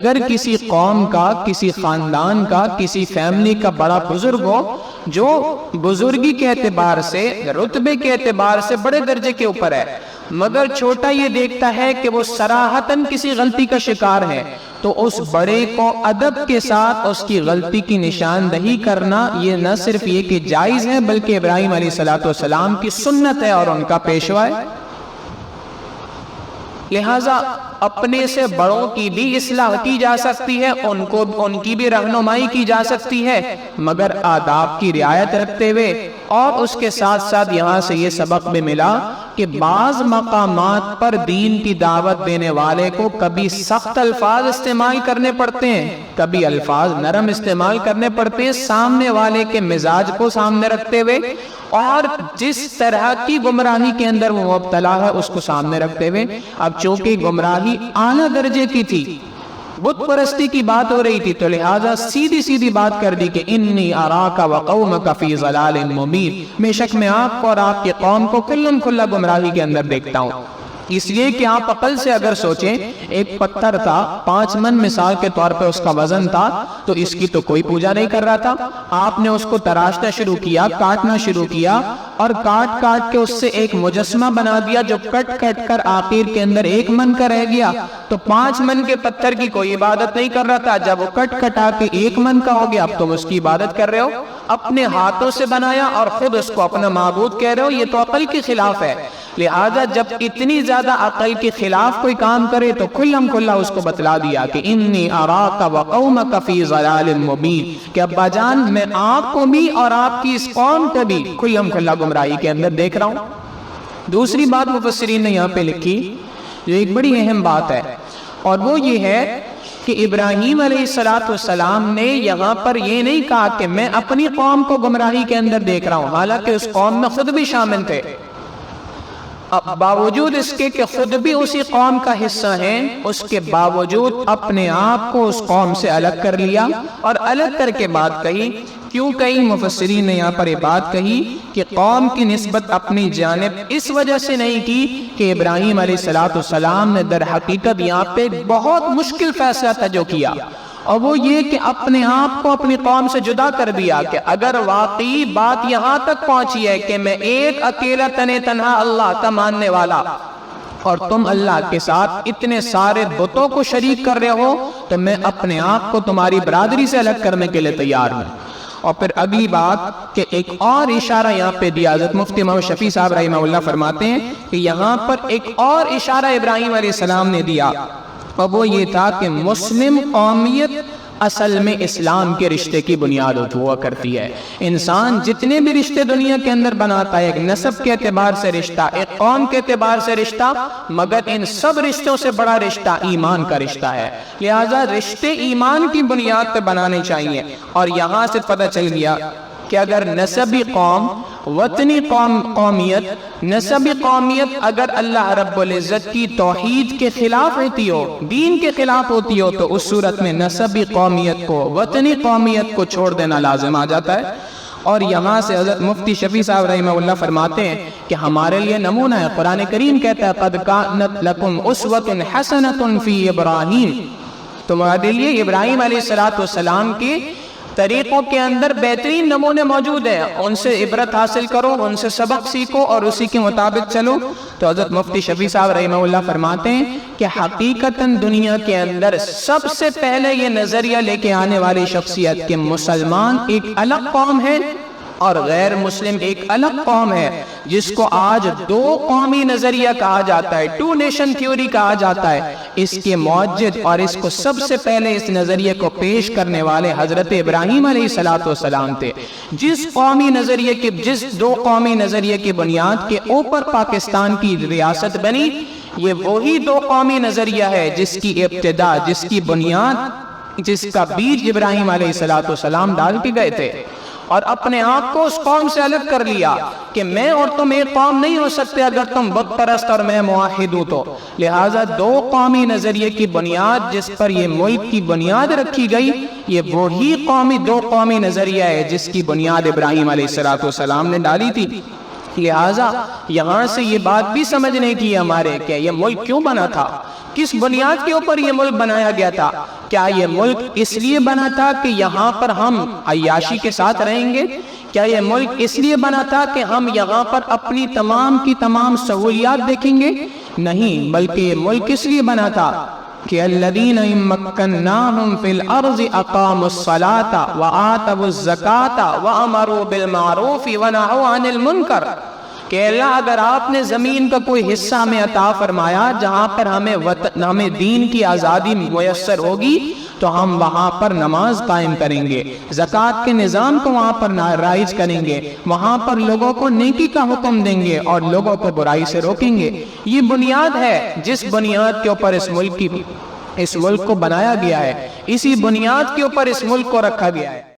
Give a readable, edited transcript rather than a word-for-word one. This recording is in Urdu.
اگر کسی قوم کا، کسی خاندان کا، کسی فیملی کا بڑا بزرگ ہو جو بزرگی کے اعتبار سے، رتبے کے اعتبار سے بڑے درجے کے اوپر ہے، مگر چھوٹا یہ دیکھتا ہے کہ وہ صراحتاً کسی غلطی کا شکار ہے، تو اس بڑے کو ادب کے ساتھ اس کی غلطی کی نشاندہی کرنا یہ نہ صرف یہ کہ جائز ہے بلکہ ابراہیم علیہ السلام کی سنت ہے اور ان کا پیشوا ہے۔ لہٰذا اپنے سے بڑوں کی بھی اصلاح کی جا سکتی ہے، ان کی بھی رہنمائی کی جا سکتی ہے، مگر آداب کی رعایت رکھتے ہوئے۔ اور اس کے ساتھ ساتھ یہاں سے یہ سبق بھی ملا کہ بعض مقامات پر دین کی دعوت دینے والے کو کبھی سخت الفاظ استعمال کرنے پڑتے ہیں، کبھی الفاظ نرم استعمال کرنے پڑتے ہیں، سامنے والے کے مزاج کو سامنے رکھتے ہوئے اور جس طرح کی گمراہی کے اندر وہ مبتلا ہے اس کو سامنے رکھتے ہوئے۔ اب چونکہ گمراہی اعلیٰ درجے کی تھی، بت پرستی کی بات ہو رہی تھی، تو لہٰذا سیدھی بات کر دی کہ انی اراک وقومک فی ضلال مبین، بے شک میں آپ کو اور آپ کی قوم کو کھلم کھلا گمراہی کے اندر دیکھتا ہوں۔ اس لیے کہ آپ عقل سے اگر سوچیں، ایک پتھر تھا 5 من مثال کے طور پہ اس کا وزن تھا، تو اس کی تو کوئی پوجا نہیں کر رہا تھا، آپ نے اس کو تراشنا شروع کیا، کاٹنا شروع کیا، اور کاٹ کے اس سے ایک مجسمہ بنا دیا جو کٹ کر آخر کے اندر 1 من کا رہ گیا، تو 5 من کے پتھر کی کوئی عبادت نہیں کر رہا تھا، جب وہ کٹا کے 1 من کا ہو گیا اب تم اس کی عبادت کر رہے ہو، اپنے ہاتھوں سے بنایا اور خود اس کو اپنا معبود کہہ رہے ہو، یہ تو عقل کے خلاف ہے۔ لہذا جب اتنی زیادہ عقل کے خلاف کوئی کام کرے تو کھلم کھلا اس کو بتلا دیا کہ انی اراک وقومک فی ضلال مبین، کہ ابا جان میں آپ کو بھی اور آپ کی اس قوم کو بھی کھلم کھلا گمراہی کے اندر دیکھ رہا ہوں۔ دوسری بات مفسرین نے یہاں پہ لکھی جو ایک بڑی اہم بات ہے، اور وہ یہ ہے کہ ابراہیم علیہ السلام نے یہاں پر یہ نہیں کہا کہ میں اپنی قوم کو گمراہی کے اندر دیکھ رہا ہوں، حالانکہ اس قوم میں خود بھی شامل تھے، باوجود اس کے کہ خود بھی اسی قوم کا حصہ ہیں، اس کے باوجود اپنے آپ کو اس قوم سے الگ کر لیا، اور الگ کر کے بات کہی۔ کیوں کہی؟ مفسرین نے یہاں پر یہ بات کہی کہ قوم کی نسبت اپنی جانب اس وجہ سے نہیں کی کہ ابراہیم علیہ السلام نے در حقیقت یہاں پہ بہت مشکل فیصلہ تھا جو کیا، اور وہ یہ کہ اپنے آپ کو اپنی قوم سے جدا کر دیا کہ اگر واقعی بات یہاں تک پہنچی ہے کہ میں ایک اکیلا تنہا اللہ کا ماننے والا اور تم اللہ کے ساتھ اتنے سارے بتوں کو شریک کر رہے ہو، تو میں اپنے آپ کو تمہاری برادری سے الگ کرنے کے لیے تیار ہوں۔ اور پھر اگلی بات کہ ایک اور اشارہ یہاں پہ دیا، حضرت مفتی محمد شفیع صاحب رحمہ اللہ فرماتے ہیں کہ یہاں پر ایک اور اشارہ ابراہیم علیہ السلام نے دیا، اور وہ یہ تھا کہ مسلم قومیت اصل میں اسلام کے رشتے کی بنیاد ہوا کرتی ہے۔ انسان جتنے بھی رشتے دنیا کے اندر بناتا ہے، ایک نسب کے اعتبار سے رشتہ، ایک قوم کے اعتبار سے رشتہ، مگر ان سب رشتوں سے بڑا رشتہ ایمان کا رشتہ ہے، لہٰذا رشتے ایمان کی بنیاد پہ بنانے چاہیے۔ اور یہاں سے پتہ چل گیا کہ اگر نسبی قوم، وطنی قومیت، نسبی قومیت اگر اللہ رب العزت کی توحید کے خلاف ہوتی ہو، دین کے خلاف ہوتی ہو، تو اس صورت میں نسبی قومیت کو، وطنی قومیت کو چھوڑ دینا لازم آ جاتا ہے۔ اور یہاں سے حضرت مفتی شفیع صاحب رحمہ اللہ فرماتے ہیں کہ ہمارے لیے نمونہ ہے، قرآن کریم کہتا ہے قَدْ كَانَتْ لَكُمْ أُسْوَةٌ حَسَنَةٌ فِي إِبْرَاهِيمَ، تمہارے لیے ابراہیم علیہ السلام کی طریقوں کے اندر بہترین نمونے موجود ہیں، ان سے عبرت حاصل کرو، ان سے سبق سیکھو اور اسی کے مطابق چلو۔ تو حضرت مفتی شفیع صاحب رحمہ اللہ فرماتے ہیں کہ حقیقتاً دنیا کے اندر سب سے پہلے یہ نظریہ لے کے آنے والی شخصیت کہ مسلمان ایک الگ قوم ہے اور غیر مسلم ایک الگ قوم ہے، جس کو آج 2 قومی نظریہ کہا جاتا ہے، 2 نیشن تھیوری کہا جاتا ہے، اس کے موجد اور اس کو سب سے پہلے اس نظریے کو پیش کرنے والے حضرت ابراہیم علیہ السلام تھے۔ جس 2 قومی نظریے کی بنیاد کے اوپر پاکستان کی ریاست بنی، یہ وہی 2 قومی نظریہ ہے جس کی ابتدا، جس کی بنیاد، جس کا بیج ابراہیم علیہ السلام ڈال کے گئے تھے، اور اپنے آپ کو اس قوم سے الگ کر لیا کہ میں اور تم ایک قوم نہیں ہو سکتے اگر تم بت پرست اور میں موحد ہوں تو۔ لہٰذا 2 قومی نظریے کی بنیاد جس پر یہ ملک کی بنیاد رکھی گئی، یہ وہی 2 قومی نظریہ ہے جس کی بنیاد ابراہیم علیہ السلام نے ڈالی تھی۔ لہٰذا یہاں سے یہ بات بھی سمجھنے کی ہمارے کہ یہ ملک کیوں بنا تھا، کس بنیاد کے اوپر یہ ملک بنایا گیا تھا۔ کیا یہ ملک اس لیے بنا تھا کہ یہاں پر ہم عیاشی کے ساتھ رہیں گے؟ کیا یہ ملک اس لیے بنا تھا کہ ہم یہاں پر اپنی تمام کی تمام سہولیات دیکھیں گے؟ نہیں، بلکہ یہ ملک اس لیے بنا تھا کہ الذین مکناہم فی الارض اقاموا الصلاۃ وآتوا الزکاۃ وامروا بالمعروف ونہوا عن المنکر، کہ اللہ اگر آپ نے زمین کا کوئی حصہ ہمیں عطا فرمایا جہاں پر ہمیں دین کی آزادی میسر ہوگی تو ہم وہاں پر نماز قائم کریں گے، زکوٰۃ کے نظام کو وہاں پر رائج کریں گے، وہاں پر لوگوں کو نیکی کا حکم دیں گے اور لوگوں کو برائی سے روکیں گے۔ یہ بنیاد ہے جس بنیاد کے اوپر اس ملک کو بنایا گیا ہے، اسی بنیاد کے اوپر اس ملک کو رکھا گیا ہے۔